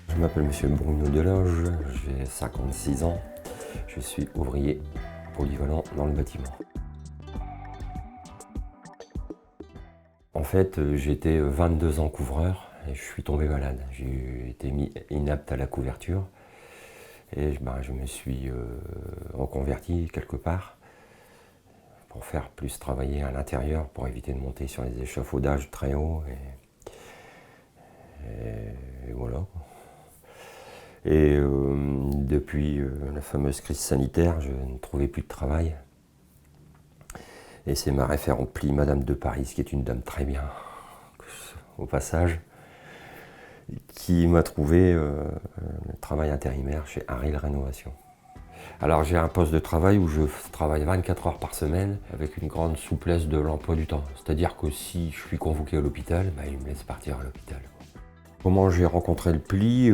Je m'appelle Monsieur Bruno Deloge, j'ai 56 ans, je suis ouvrier polyvalent dans le bâtiment. En fait, j'étais 22 ans couvreur et je suis tombé malade. J'ai été mis inapte à la couverture et je me suis reconverti quelque part pour faire plus travailler à l'intérieur, pour éviter de monter sur les échafaudages très hauts. Et voilà. Et depuis la fameuse crise sanitaire, je ne trouvais plus de travail. Et c'est ma référente pli, Madame de Paris, qui est une dame très bien, au passage, qui m'a trouvé le travail intérimaire chez Haril Rénovation. Alors j'ai un poste de travail où je travaille 24 heures par semaine avec une grande souplesse de l'emploi du temps. C'est-à-dire que si je suis convoqué à l'hôpital, il me laisse partir à l'hôpital. Comment j'ai rencontré le pli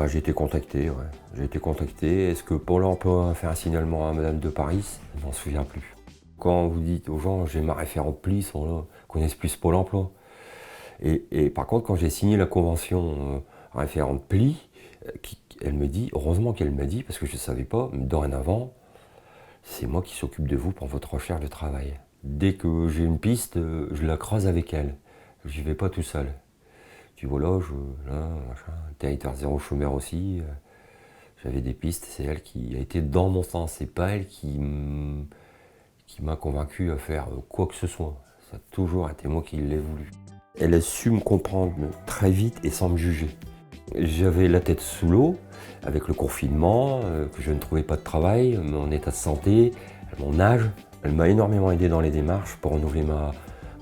j'ai été contacté, ouais. J'ai été contacté. Est-ce que Pôle emploi a fait un signalement à Madame de Paris? Je m'en souviens plus. Quand vous dites aux gens, j'ai ma référente pli, ils connaissent plus Pôle emploi. Et par contre, quand j'ai signé la convention référente pli, elle me dit, heureusement qu'elle m'a dit, parce que je ne savais pas, mais dorénavant, c'est moi qui s'occupe de vous pour votre recherche de travail. Dès que j'ai une piste, je la creuse avec elle. Je n'y vais pas tout seul. Tu vois là, machin, territoire zéro chômeur aussi. J'avais des pistes, c'est elle qui a été dans mon sens. C'est pas elle qui m'a convaincu à faire quoi que ce soit. Ça a toujours été moi qui l'ai voulu. Elle a su me comprendre très vite et sans me juger. J'avais la tête sous l'eau avec le confinement, que je ne trouvais pas de travail, mon état de santé, mon âge. Elle m'a énormément aidé dans les démarches pour renouveler ma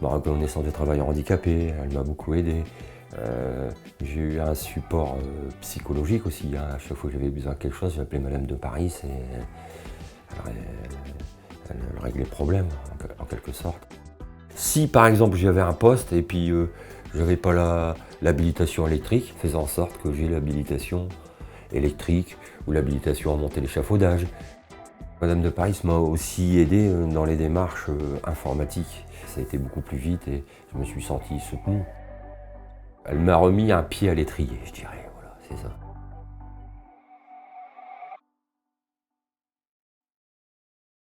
reconnaissance de travailleur handicapé. Elle m'a beaucoup aidé. J'ai eu un support psychologique aussi. À chaque fois que j'avais besoin de quelque chose, j'appelais Madame de Paris et elle réglait le problème en quelque sorte. Si par exemple j'avais un poste et puis je n'avais pas l'habilitation électrique, faisant en sorte que j'ai l'habilitation électrique ou l'habilitation à monter l'échafaudage. Madame de Paris m'a aussi aidé dans les démarches informatiques. Ça a été beaucoup plus vite et je me suis senti soutenu. Elle m'a remis un pied à l'étrier, je dirais, voilà, c'est ça.